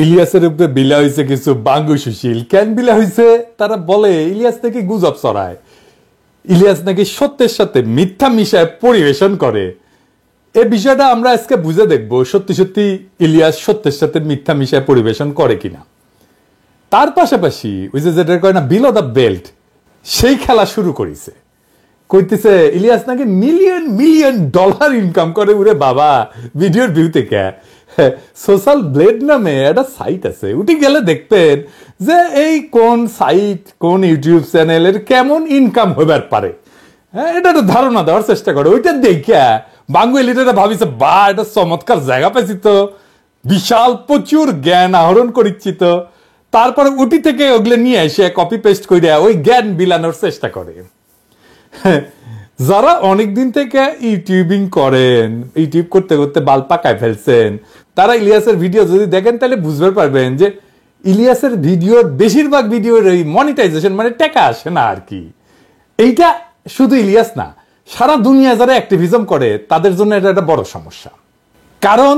ইলিয়াসের উপরে বিলা হয়েছে কিছু বাঙ্গু সুশীল। কেন বিলা হয়েছে? তারা বলে ইলিয়াস নাকি গুজব ছড়ায়, ইলিয়াস নাকি সত্যের সাথে মিথ্যা মিশায় পরিবেশন করে। এই বিষয়টা আমরা আজকে বুঝে দেখবো সত্যি সত্যি ইলিয়াস সত্যের সাথে মিথ্যা মিশায় পরিবেশন করে কিনা। তার পাশাপাশি ওই যে যেটা কয় না বিলো দ্য বেল্ট, সেই খেলা শুরু করেছে। কইতেছে ইলিয়াস নাকি মিলিয়ন মিলিয়ন ডলার ইনকাম করে। উরে বাবা, ভিডিওর ভিউ থেকে। সোশ্যাল ব্লেড নামে একটা সাইট আছে, উঠে গেলে দেখবেন যে এই কোন সাইট কোন ইউটিউব চ্যানেলের কেমন ইনকাম হইবার পারে, হ্যাঁ, এটা একটা ধারণা দেওয়ার চেষ্টা করে। ওইটা দেখে বাঙ্গুলিটা ভাবিছে বা এটা চমৎকার জায়গা পাইছি তো, বিশাল প্রচুর জ্ঞান আহরণ করিচ্ছি তো। তারপরে উটি থেকে ওগুলো নিয়ে এসে কপি পেস্ট করে ওই জ্ঞান বিলানোর চেষ্টা করে। যারা অনেকদিন থেকে ইউটিউবিং করেন, ইউটিউব করতে করতে বাল পাকায় ফেলছেন, তারা ইলিয়াসের ভিডিও যদি দেখেন তাহলে বুঝতে পারবেন যে ইলিয়াসের ভিডিওর বেশিরভাগ ভিডিওর এই মনিটাইজেশন মানে টাকা আসে না আর কি। এইটা শুধু ইলিয়াস না, সারা দুনিয়া যারা অ্যাক্টিভিজম করে তাদের জন্য এটা একটা বড় সমস্যা। কারণ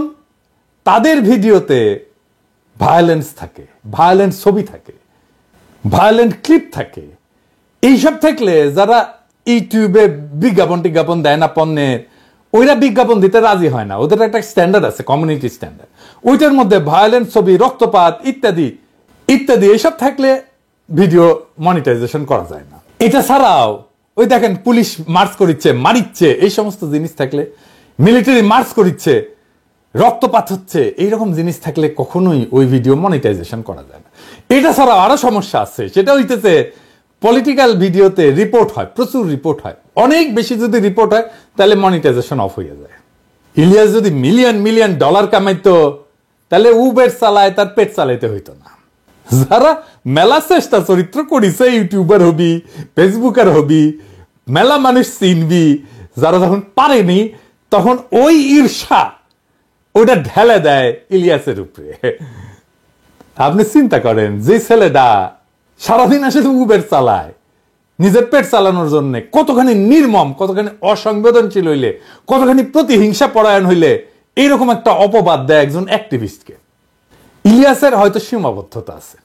তাদের ভিডিওতে ভায়োলেন্স থাকে, ভায়োলেন্ট ছবি থাকে, ভায়োলেন্ট ক্লিপ থাকে। এইসব থাকলে যারা ইউটিউবে বিজ্ঞাপন দেয় না পণ্যের, ওইরা বিজ্ঞাপন দিতে রাজি হয় না। ওদের একটা স্ট্যান্ডার্ড আছে, কমিউনিটি স্ট্যান্ডার্ড। ওইটার মধ্যে ভায়োলেন্ট ছবি, রক্তপাত ইত্যাদি ইত্যাদি এইসব থাকলে ভিডিও মনিটাইজেশন করা যায় না। এটা ছাড়াও ওই দেখেন পুলিশ মার্চ করিচ্ছে, মারিচ্ছে, এই সমস্ত জিনিস থাকলে, মিলিটারি মার্চ করিচ্ছে, রক্তপাত হচ্ছে, এইরকম জিনিস থাকলে কখনোই ওই ভিডিও মনিটাইজেশন করা যায় না। এটা ছাড়াও আরো সমস্যা আছে, সেটা হইতেছে পলিটিক্যাল ভিডিওতে রিপোর্ট হয়, প্রচুর রিপোর্ট হয়। অনেক বেশি যদি রিপোর্ট হয় তাহলে মনিটাইজেশন অফ হয়ে যায়। ইলিয়াস যদি মিলিয়ন মিলিয়ন ডলার কামাইতো তাহলে উবের চালায়, তার পেট চালাইতে হইতো না। যারা মেলা চেষ্টা চরিত্র করিছে, ইউটিউবার হবি, ফেসবুকার হবি, মেলা মানুষ চিনবি, যারা যখন পারেনি তখন ওই ঈর্ষা ওটা ঢেলে দেয় ইলিয়াসের উপরে। আপনি চিন্তা করেন যে ছেলেটা সারাদিন আসে উবের চালায় নিজের পেট চালানোর জন্য, কতখানি নির্মম, কতখানি অসংবেদনশীল হইলে, কতখানি প্রতিহিংসা পরায়ণ হইলে এইরকম একটা অপবাদ দেয় একজন অ্যাক্টিভিস্টকে। ইলিয়াসের হয়তো সীমাবদ্ধতা আছে,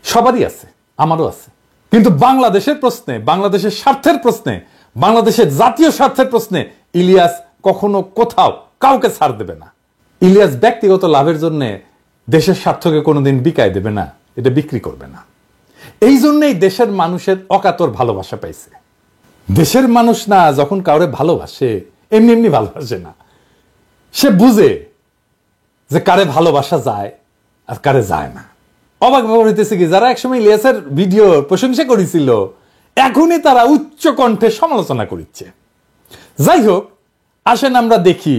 সবারই আছে, আমারও আছে, কিন্তু বাংলাদেশের প্রশ্নে, বাংলাদেশের স্বার্থের প্রশ্নে, বাংলাদেশের জাতীয় স্বার্থের প্রশ্নে ইলিয়াস কখনো কোথাও কাউকে ছাড় দেবে না। ইলিয়াস ব্যক্তিগত লাভের জন্য দেশের স্বার্থকে কোনোদিন বিকায় দেবে না, এটা বিক্রি করবে না। এই জন্যই দেশের মানুষের অকাতর ভালোবাসা পাইছে। দেশের মানুষ না যখন কাউরে ভালোবাসে এমনি এমনি ভালোবাসে না, সে বুঝে যে কারে ভালোবাসা যায় আর কারে যায় না। অবাক ব্যাপার হইতেছে কি, যারা একসময় ইলিয়াসের ভিডিও প্রশংসা করেছিল এখনই তারা উচ্চ কণ্ঠে সমালোচনা করছে। যাই হোক, আসেন আমরা দেখি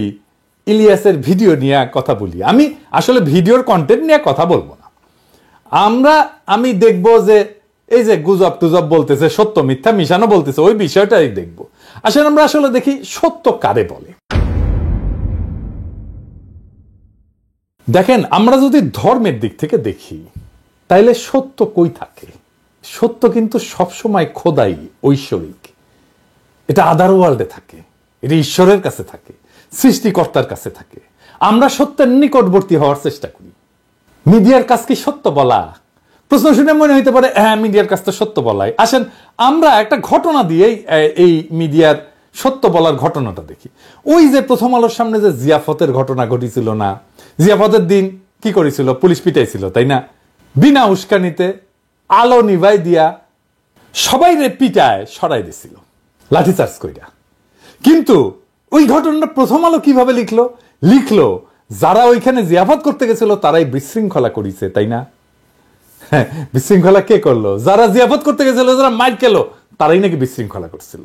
ইলিয়াসের ভিডিও নিয়ে কথা বলি। আমি আসলে ভিডিওর কন্টেন্ট নিয়ে কথা বলবো না, আমি দেখবো যে এই যে গুজব টুজব বলতেছে, সত্য মিথ্যা মিশানো বলতেছে, ওই বিষয়টাই দেখবো। আসলে আমরা আসলে দেখি সত্য কারে বলে। দেখেন, আমরা যদি ধর্মের দিক থেকে দেখি তাইলে সত্য কই থাকে? সত্য কিন্তু সবসময় খোদাই, ঐশ্বরিক, এটা আদার ওয়ার্ল্ডে থাকে, এটা ঈশ্বরের কাছে থাকে, সৃষ্টিকর্তার কাছে থাকে। আমরা সত্যের নিকটবর্তী হওয়ার চেষ্টা করি। মিডিয়ার কাজ কি সত্য বলা? প্রশ্ন শুনে মনে হইতে পারে হ্যাঁ, মিডিয়ার কাজ তো সত্য বলাই। আসেন আমরা একটা ঘটনা দিয়ে এই মিডিয়ার সত্য বলার ঘটনাটা দেখি। ওই যে প্রথম আলোর সামনে যে জিয়াফতের ঘটনা ঘটেছিল না, জিয়াফতের দিন কি করেছিল? পুলিশ পিটাইছিল, তাই না? বিনা উস্কানিতে আলো নিভাই দিয়া সবাই রে পিটায় সরাই দিছিল লাঠিচার্জ কইরা। কিন্তু ওই ঘটনাটা প্রথম আলো কিভাবে লিখলো যারা ওইখানে জিয়াফত করতে গেছিল তারাই বিশৃঙ্খলা করেছে, তাই না? হ্যাঁ, বিশৃঙ্খলা কে করলো? যারা জিয়াফত করতে গেছিল, যারা মাইর খেলো, তারাই নাকি বিশৃঙ্খলা করছিল।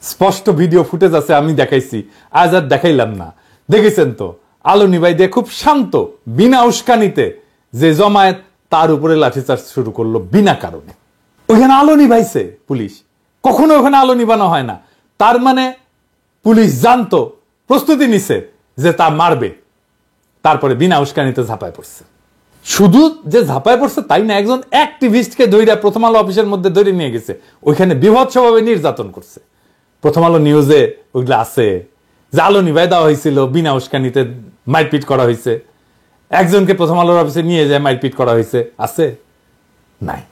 স্পষ্ট ভিডিও ফুটেজ আছে, আমি দেখাইছি, আজ আর দেখাইলাম না। দেখেছেন তো, আলো নিভাই দিয়ে খুব শান্ত, বিনা উস্কানিতে যে জমায়েত তার উপরে লাঠিচার্জ শুরু করলো বিনা কারণে। ওইখানে আলো নিভাইছে পুলিশ, কখনো ওখানে আলো নিভানো হয় না। তার মানে পুলিশ জানতো, প্রস্তুতি নিছে যে তা মারবে, তারপরে বিনা উস্কানিতে ঝাঁপায় পড়ছে। শুধু যে ঝাঁপায় পড়ছে তাই না, একজন অ্যাক্টিভিস্টকে ধইরা প্রথম আলো অফিসের মধ্যে ধরে নিয়ে গেছে, ওইখানে বিভৎসভাবে নির্যাতন করছে। প্রথম আলো নিউজে ওইগুলো আছে যে আলো নিভাই দেওয়া হয়েছিল, বিনা উস্কানিতে মারপিট করা হয়েছে। একজনকে প্রথম আলোর অফিসে নিয়ে যায় মারপিট করা হয়েছে? আছে? নাই।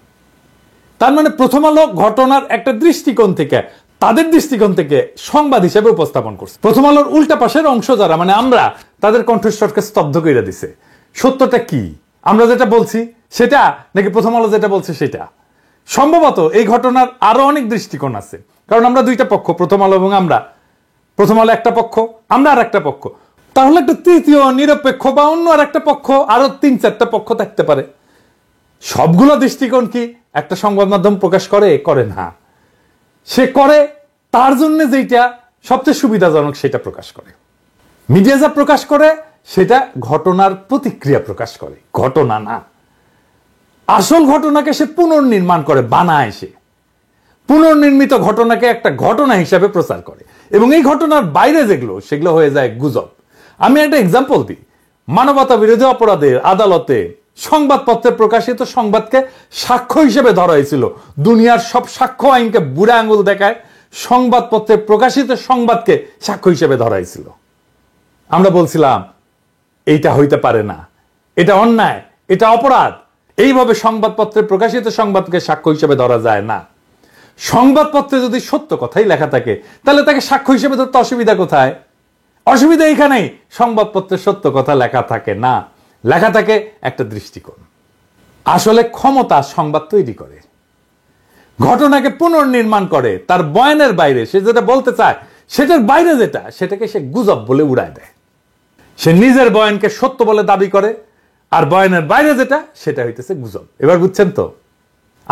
তার মানে প্রথম আলো ঘটনার একটা দৃষ্টিকোণ থেকে, তাদের দৃষ্টিকোণ থেকে সংবাদ হিসেবে উপস্থাপন করছে। প্রথম আলোর উল্টা পাশের অংশ যারা, মানে আমরা, তাদের কণ্ঠস্বরকে স্তব্ধ করে দিছে। সত্যটা কি? আমরা যেটা বলছি সেটা, নাকি প্রথম আলো যেটা বলছে সেটা? সম্ভবত এই ঘটনার আরো অনেক দৃষ্টিকোণ আছে, কারণ আমরা দুইটা পক্ষ, প্রথম আলো এবং আমরা। প্রথম আলো একটা পক্ষ, আমরা আর একটা পক্ষ। তাহলে একটা তৃতীয় নিরপেক্ষ বা অন্য আর একটা পক্ষ, আরো 3-4টা পক্ষ থাকতে পারে। সবগুলো দৃষ্টিকোণ কি একটা সংবাদ মাধ্যম প্রকাশ করে না? সে করে তার জন্য যেটা সবচেয়ে সুবিধাজনক সেটা প্রকাশ করে। মিডিয়া যা প্রকাশ করে সেটা ঘটনার প্রতিক্রিয়া প্রকাশ করে, ঘটনা না। আসল ঘটনাকে সে পুনর্নির্মাণ করে, বানায়। সে পুনর্নির্মিত ঘটনাকে একটা ঘটনা হিসাবে প্রচার করে, এবং এই ঘটনার বাইরে যেগুলো, সেগুলো হয়ে যায় গুজব। আমি একটা এক্সাম্পল দিই। মানবতা বিরোধী অপরাধের আদালতে সংবাদপত্রে প্রকাশিত সংবাদকে সাক্ষ্য হিসেবে ধরা হয়েছিল। দুনিয়ার সব সাক্ষ্য আইনকে বুড়া আঙুল দেখায় সংবাদপত্রে প্রকাশিত সংবাদকে সাক্ষ্য হিসেবে ধরা হয়েছিল। আমরা বলছিলাম এইটা হইতে পারে না, এটা অন্যায়, এটা অপরাধ। এইভাবে সংবাদপত্রে প্রকাশিত সংবাদকে সাক্ষ্য হিসেবে ধরা যায় না। সংবাদপত্রে যদি সত্য কথাই লেখা থাকে, তাহলে তাকে সাক্ষ্য হিসেবে ধরতে অসুবিধা কোথায়? অসুবিধা এইখানেই, সংবাদপত্রে সত্য কথা লেখা থাকে না, লেখা থাকে একটা দৃষ্টিকোণ। আসলে ক্ষমতা সংবাদ তৈরি করে, ঘটনাকে পুনর্নির্মাণ করে, তার বয়ানের বাইরে সে যেটা বলতে চায় সেটার বাইরে যেটা, সেটাকে সে গুজব বলে উড়ায় দেয়। সে নিজের বয়ানকে সত্য বলে দাবি করে, আর বয়ানের বাইরে যেটা সেটা হইতেছে গুজব। এবার বুঝছেন তো?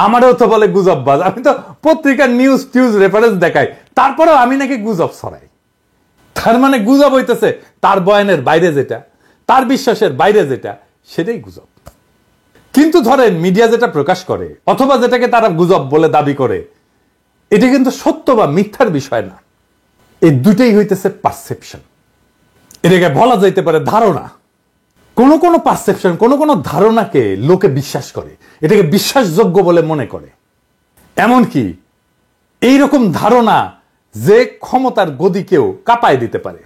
আমারও তো বলে গুজববাজ। আমি তো পত্রিকার নিউজ টিউজ রেফারেন্স দেখাই, তারপরেও আমি নাকি গুজব ছড়াই। তার মানে গুজব হইতেছে তার বয়ানের বাইরে যেটা, তার বিশ্বাসের বাইরে যেটা, সেটাই গুজব। কিন্তু ধরেন মিডিয়া যেটা প্রকাশ করে, অথবা যেটাকে তারা গুজব বলে দাবি করে, এটা কিন্তু সত্য বা মিথ্যার বিষয় না। এই দুটেই হইতেছে পারসেপশন। এটাকে বলা যাইতে পারে ধারণা। কোনো কোনো পারসেপশন, কোনো কোনো ধারণাকে লোকে বিশ্বাস করে, এটাকে বিশ্বাসযোগ্য বলে মনে করে। এমনকি এইরকম ধারণা যে ক্ষমতার গদিকেও কাঁপায় দিতে পারে।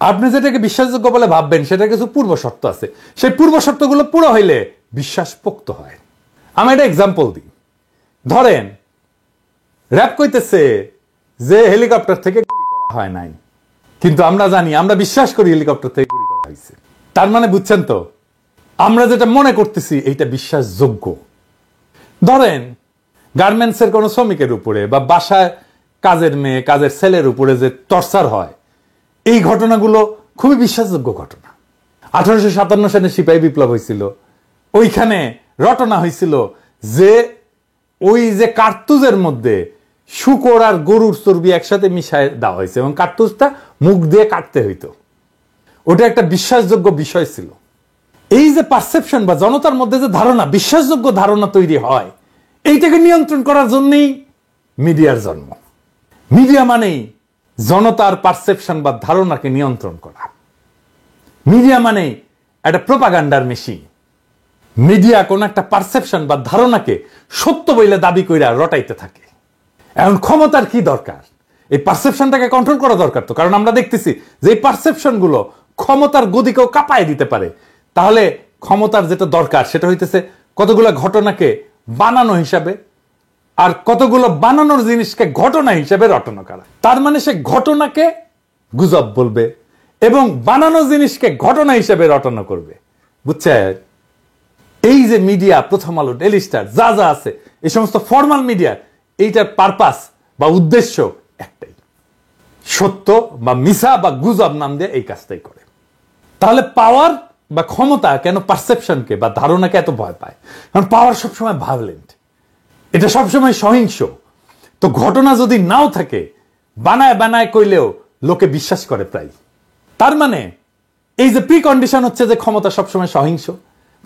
আপনি যেটাকে বিশ্বাসযোগ্য বলে ভাববেন সেটা কিছু পূর্ব শর্ত আছে, সেই পূর্ব শর্তগুলো পুরো হইলে বিশ্বাস পোক্ত হয়। আমি একটা এক্সাম্পল দিই। ধরেন র‍্যাব কইতেছে যে হেলিকপ্টার থেকে গুলি করা হয় নাই, কিন্তু আমরা জানি, আমরা বিশ্বাস করি হেলিকপ্টার থেকে গুলি করা হয়েছে। তার মানে বুঝছেন তো, আমরা যেটা মনে করতেছি এইটা বিশ্বাসযোগ্য। ধরেন গার্মেন্টসের কোনো শ্রমিকের উপরে বা বাসায় কাজের মেয়ে, কাজের ছেলের উপরে যে টর্চার হয়, এই ঘটনাগুলো খুবই বিশ্বাসযোগ্য ঘটনা। 1857 সালে সিপাহী বিপ্লব হয়েছিল, ওইখানে রটনা হয়েছিল যে ওই যে কার্তুজের মধ্যে শূকর আর গরুর চর্বি একসাথে মিশায় দেওয়া হয়েছে, এবং কার্তুজটা মুখ দিয়ে কাটতে হইতো। ওটা একটা বিশ্বাসযোগ্য বিষয় ছিল। এই যে পারসেপশন বা জনতার মধ্যে যে ধারণা, বিশ্বাসযোগ্য ধারণা তৈরি হয়, এইটাকে নিয়ন্ত্রণ করার জন্যই মিডিয়ার জন্ম। মিডিয়া মানেই জনতার পারসেপশন বা ধারণাকে নিয়ন্ত্রণ করা। মিডিয়া মানেই একটা প্রোপাগান্ডার মেশিন। মিডিয়া কোন একটা পারসেপশন বা ধারণাকে সত্য বলে দাবি কইরা রটাইতে থাকে। এখন ক্ষমতার কি দরকার? এই পারসেপশনটাকে কন্ট্রোল করা দরকার তো, কারণ আমরা দেখতেছি যে এই পারসেপশন গুলো ক্ষমতার গদিকেও কাঁপায় দিতে পারে। তাহলে ক্ষমতার যেটা দরকার সেটা হইতেছে কতগুলো ঘটনাকে বানানো হিসাবে, আর কতগুলো বানানোর জিনিসকে ঘটনা হিসাবে রটনা করা। তার মানে সে ঘটনাকে গুজব বলবে এবং বানানো জিনিসকে ঘটনা হিসেবে রটনা করবে। বুঝছে? এই যে মিডিয়া, প্রথম আলো, ডেইলি স্টার, যা যা আছে, এই সমস্ত ফর্মাল মিডিয়া, এইটার পারপাস বা উদ্দেশ্য একটাই, সত্য বা মিছা বা গুজব নাম দিয়ে এই কাজটাই করে। তাহলে পাওয়ার বা ক্ষমতা কেন পারসেপশনকে বা ধারণাকে এত ভয় পায়? কারণ পাওয়ার সবসময় ভায়োলেন্ট, এটা সবসময় সহিংস। তো ঘটনা যদি নাও থাকে, বানায় বানায় কইলেও লোকে বিশ্বাস করে প্রায়। তার মানে এই যে প্রি কন্ডিশন হচ্ছে যে ক্ষমতা সবসময় সহিংস,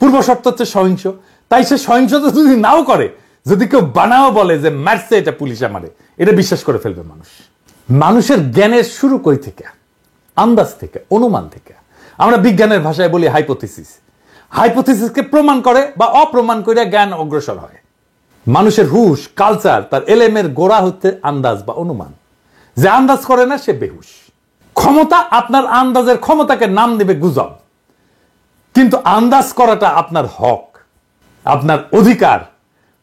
পূর্ব শর্ত হচ্ছে সহিংস। তাই সে সহিংসতা যদি নাও করে, যদি কেউ বানাও বলে যে মারছে, এটা পুলিশে মারে, এটা বিশ্বাস করে ফেলবে মানুষ। মানুষের জ্ঞানের শুরু কই থেকে? আন্দাজ থেকে, অনুমান থেকে। আমরা বিজ্ঞানের ভাষায় বলি হাইপোথিসিস। হাইপোথিসিসকে প্রমাণ করে বা অপ্রমাণ করে জ্ঞান অগ্রসর হয়। মানুষের হুশ, কালচার, তার এলেমের গোড়া হচ্ছে আন্দাজ বা অনুমান। যে আন্দাজ করে না সে বেহুশ। ক্ষমতা আপনার আন্দাজের ক্ষমতাকে নাম দেবে গুজব। কিন্তু আন্দাজ করাটা আপনার হক, আপনার অধিকার।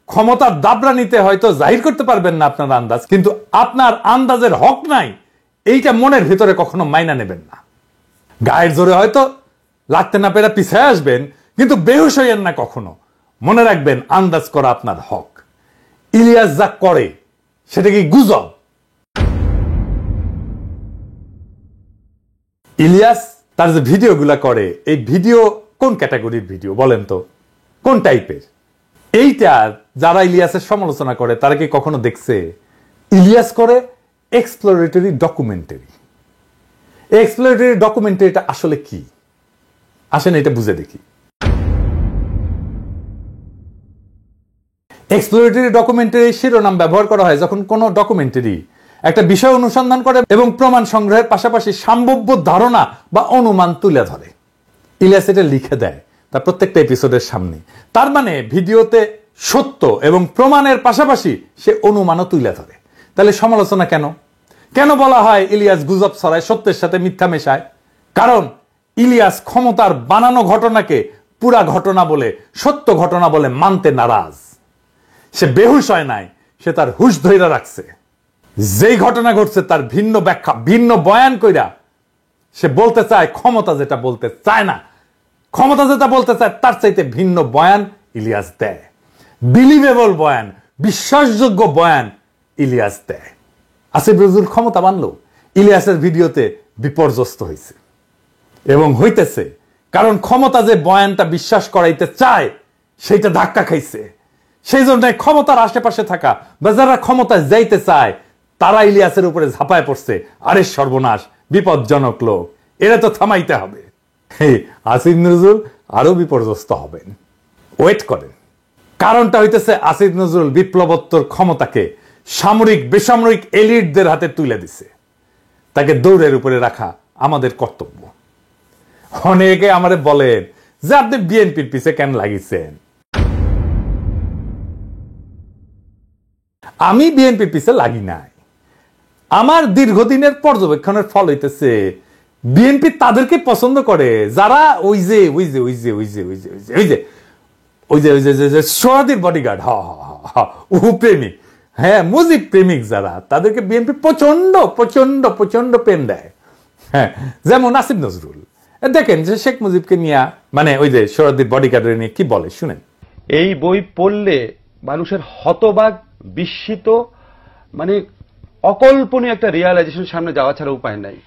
ক্ষমতার দাবরা নিতে হয়তো জাহির করতে পারবেন না আপনার আন্দাজ, কিন্তু আপনার আন্দাজের হক নাই এইটা মনের ভিতরে কখনো মাইনা নেবেন না। গায়ের জোরে হয়তো লাগতে না পেরে পিছিয়ে আসবেন, কিন্তু বেহুশ হইয়েন না কখনো। মনে রাখবেন আন্দাজ করা আপনার হক। ইলিয়াস যা করে সেটা কি গুজব? ইলিয়াস তার যে ভিডিওগুলা করে, এই ভিডিও কোন ক্যাটাগরির ভিডিও বলেন তো, কোন টাইপের? এইটা যারা ইলিয়াসের সমালোচনা করে তারা কি কখনো দেখছে? ইলিয়াস করে এক্সপ্লোরেটরি ডকুমেন্টারি। এক্সপ্লোরেটরি ডকুমেন্টারিটা আসলে কি? আসেন এটা বুঝে দেখি। এক্সপ্লোরেটরি ডকুমেন্টারি শিরোনাম ব্যবহার করা হয় যখন কোনো ডকুমেন্টারি একটা বিষয় অনুসন্ধান করে এবং প্রমাণ সংগ্রহের পাশাপাশি সম্ভাব্য ধারণা বা অনুমান তুলে ধরে। ইলিয়াস এটা লিখে দেয় তার প্রত্যেকটা এপিসোডের সামনে। তার মানে ভিডিওতে সত্য এবং প্রমাণের পাশাপাশি সে অনুমানও তুলে ধরে। তাহলে সমালোচনা কেন? কেন বলা হয় ইলিয়াস গুজব ছড়ায়, সত্যের সাথে মিথ্যা মেশায়? কারণ ইলিয়াস ক্ষমতার বানানো ঘটনাকে পুরা ঘটনা বলে, সত্য ঘটনা বলে মানতে নারাজ। সে বেহুশ হয় নাই, সে তার হুশ ধইরা রাখছে। যেই ঘটনা ঘটছে তার ভিন্ন ব্যাখ্যা, ভিন্ন বয়ান কইরা সে বলতে চায় ক্ষমতা যেটা বলতে চায় না। ক্ষমতা যেটা বলতে চায় তার চাইতে ভিন্ন বয়ান ইলিয়াস দেয়। বিলিভেবল বয়ান, বিশ্বাসযোগ্য বয়ান ইলিয়াস দেয়। আসিফ নজরুল ক্ষমতা বানলো, ইলিয়াসের ভিডিওতে বিপর্যস্ত হয়েছে এবং হইতেছে। কারণ ক্ষমতা যে বয়ানটা বিশ্বাস করাইতে চায় সেইটা ধাক্কা খাইছে। সেই জন্য ক্ষমতার আশেপাশে থাকা বা যারা ক্ষমতায় যাইতে চায় তারা ইলিয়াসের উপরে ঝাঁপায় পড়ছে। আরে সর্বনাশ, বিপজ্জনক লোক, এরা তো থামাইতে হবে। আসিফ নজরুল আরো বিপর্যস্ত হবেন, ওয়েট করেন। কারণটা হইতেছে আসিফ নজরুল বিপ্লবোত্তর ক্ষমতাকে সামরিক বেসামরিক এলিটদের হাতে তুলে দিছে। তাকে দৌড়ের উপরে রাখা আমাদের কর্তব্য। অনেকে আমারে বলেন যে আপনি বিএনপির পিছে কেন লাগিয়েছেন। আমি বিএনপির পিছে লাগি নাই। আমার দীর্ঘদিনের পর্যবেক্ষণের ফল হইতেছে বিএনপি তাদেরকে পছন্দ করে যারা ওই যে ওই যে ওই যে ওই যে ওই যে ওই যে ওই যে ওই যে ওই যে সোহাদির বডিগার্ড, ও প্রেমিক, হ্যাঁ মুজিব প্রেমিক যারা, তাদেরকে বিএনপি প্রচন্ড প্রচন্ড প্রচন্ড প্রেম দেয়। হ্যাঁ, যেমন আসিফ নজরুল দেখেন যে শেখ মুজিবকে নিয়ে, মানে ওই যে সোহাদির বডিগার্ডের নিয়ে কি বলে শুনেন। এই বই পড়লে মানুষের হতবাক, বিস্মিত, মানে অকল্পনীয় একটা রিয়ালাইজেশন সামনে যাওয়া ছাড়া উপায় নাই।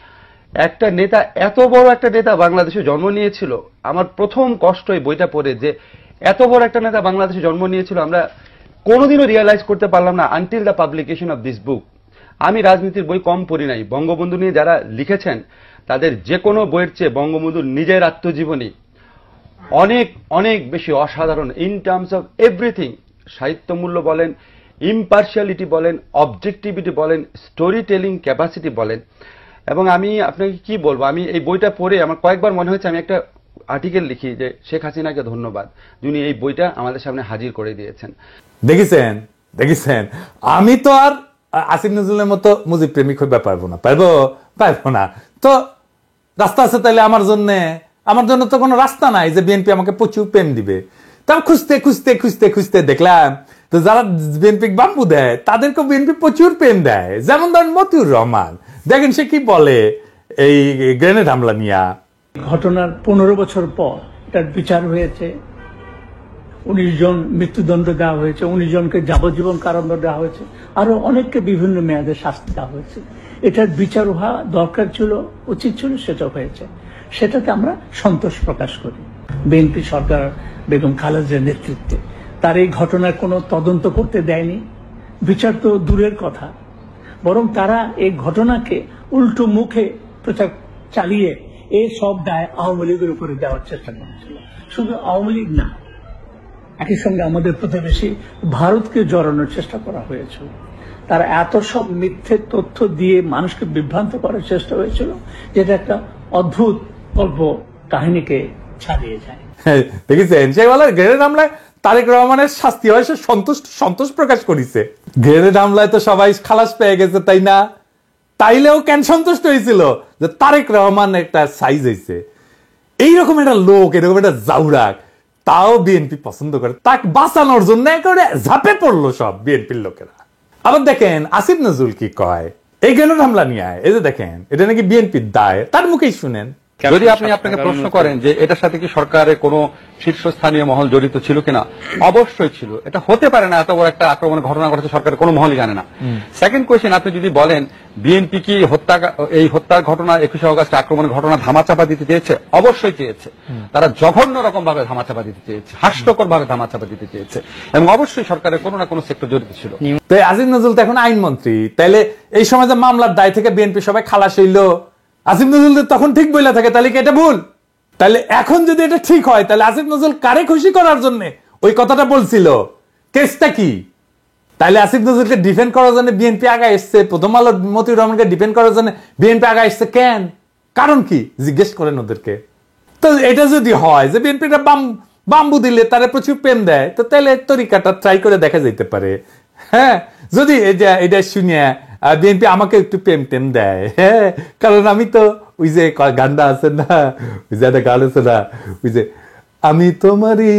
একটা নেতা, এত বড় একটা নেতা বাংলাদেশে জন্ম নিয়েছিল। আমার প্রথম কষ্ট এই বইটা পড়ে যে এত বড় একটা নেতা বাংলাদেশে জন্ম নিয়েছিল, আমরা কোনোদিনও রিয়ালাইজ করতে পারলাম না until the publication of this book. আমি রাজনীতির বই কম পড়ি নাই, বঙ্গবন্ধু নিয়ে যারা লিখেছেন তাদের যে কোনো বইয়ের চেয়ে বঙ্গবন্ধুর নিজের আত্মজীবনী অনেক অনেক বেশি অসাধারণ ইন টার্মস অফ এভরিথিং। সাহিত্য মূল্য বলেন, ইম্পার্শিয়ালিটি বলেন, অবজেক্টিভিটি বলেন, স্টোরি টেলিং ক্যাপাসিটি বলেন। এবং আমি আপনাকে কি বলবো, আমি এই বইটা পড়ে আমার কয়েকবার মনে হয়েছে আমি একটা আর্টিকেল লিখি যে শেখ হাসিনাকে ধন্যবাদ, যিনি এই বইটা আমাদের সামনে হাজির করে দিয়েছেন। দেখেছেন দেখেছেন, আমি তো আর আসিফ নজরুলের মতো মুজিব প্রেমিক হইতে পারবো না। তো রাস্তা আছে তাইলে আমার জন্য তো কোনো রাস্তা নাই যে বিএনপি আমাকে প্রচুর প্রেম দিবে। তা খুঁজতে খুঁজতে খুঁজতে খুঁজতে দেখলাম তো যারা বিএনপি বাম্বু দেয় তাদেরকে বিএনপি প্রচুর প্রেম দেয়। যেমন ধরেন মতিউর রহমান, দেখেন সে কি বলে এই গ্রেনেড হামলা নিয়ে। ঘটনার 15 বছর পর এটার বিচার হয়েছে, 19 জন মৃত্যুদণ্ড দেওয়া হয়েছে, 19 জনকে যাবজ্জীবন কারাদণ্ড দেওয়া হয়েছে, আরো অনেককে বিভিন্ন মেয়াদে শাস্তি দেওয়া হয়েছে। এটার বিচার হওয়া দরকার ছিল, উচিত ছিল, সেটা হয়েছে। সেটাতে আমরা সন্তোষ প্রকাশ করি। বিএনপি সরকার বেগম খালেদার নেতৃত্বে তার এই ঘটনার কোনো তদন্ত করতে দেয়নি, বিচার তো দূরের কথা, বরং তারা এই ঘটনাকে উল্টো মুখে প্রচার চালিয়ে এই সব দায় আওয়ামী লীগের উপরে দেওয়ার চেষ্টা করেছিল। শুধু আওয়ামী লীগ না, একই সঙ্গে আমাদের প্রতিবেশী ভারতকে জড়ানোর চেষ্টা করা হয়েছিল। তারা এত সব মিথ্যে তথ্য দিয়ে মানুষকে বিভ্রান্ত করার চেষ্টা হয়েছিল, যেটা একটা অদ্ভুত গল্প কাহিনীকে ছাড়িয়ে যায়। দেখেছেন সে বলে গ্রেনেড হামলায় তারেক রহমানের শাস্তি হয়, সে সন্তোষ প্রকাশ করেছে। গ্রেনেড হামলায় তো সবাই খালাস পেয়ে গেছে, তাই না? তাইলেও কেন সন্তুষ্ট হয়েছিল যে তারেক রহমান একটা সাইজ হয়েছে। এইরকম একটা লোক, এরকম একটা জাউরাক, তাও বিএনপি পছন্দ করে, তাকে বাঁচানোর জন্য একেবারে ঝাঁপে পড়লো সব বিএনপির লোকেরা। আবার দেখেন আসিফ নজরুল কি কয় এই গ্রেনেড হামলা নিয়ে, এই যে দেখেন এটা নাকি বিএনপির দায়, তার মুখেই শুনেন। যদি আপনি আপনাকে প্রশ্ন করেন যে এটার সাথে কি সরকারের কোনো শীর্ষস্থানীয় মহল জড়িত ছিল কিনা, অবশ্যই ছিল। এটা হতে পারে না এত বড় একটা আক্রমণের ঘটনা ঘটেছে সরকারের কোনো মহলই জানে না। সেকেন্ড কোয়েশ্চেন, আপনি যদি বলেন বিএনপি কি এই হত্যার ঘটনা 21 আগস্ট আক্রমণের ঘটনা ধামাচাপা দিতে চেয়েছে, অবশ্যই চেয়েছে। তারা জঘন্য রকম ভাবে ধামাচাপা দিতে চেয়েছে, হাস্যকর ভাবে ধামাচাপা দিতে চেয়েছে, এবং অবশ্যই সরকারের কোনো না কোনো সেক্টর জড়িত ছিল। তো আসিফ নজরুল তো এখন আইনমন্ত্রী, তাইলে এই সময় যে মামলার দায় থেকে বিএনপি সবাই খালাস হইল, আসিফ নজরুল তখন ঠিক বইলা থাকে, তাহলে কি এটা ভুল? তাহলে এখন যদি এটা ঠিক হয়, তাহলে আসিফ নজরুল কারে খুশি করার জন্য ওই কথাটা বলছিল? কেসটা কি? তাহলে আসিফ নজরুলকে ডিফেন্ড করার জন্য বিএনপি আগে এসছে, প্রথম আলো মতিউর রহমানকে ডিফেন্ড করার জন্য বিএনপি আগে এসছে কেন? কারণ কি জিজ্ঞেস করেন ওদেরকে। তো এটা যদি হয় যে বিএনপিটা বাম্বু দিলে তারা প্রচুর প্রেম দেয়, তো তাহলে তরিকাটা ট্রাই করে দেখা যেতে পারে। হ্যাঁ, যদি এটা শুনিয়া বিএনপি আমাকে একটু প্রেম টেম দেয়, হ্যাঁ, কারণ আমি তো ওই যে গানটা আছে না, ওই যে একটা গান আছে না, ওই যে আমি তোমারই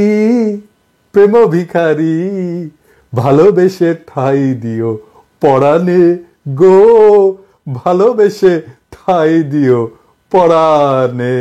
প্রেম ভিখারি, ভালোবেসে ঠাই দিও পরাণে গো, ভালোবেসে ঠাই দিও পরাণে।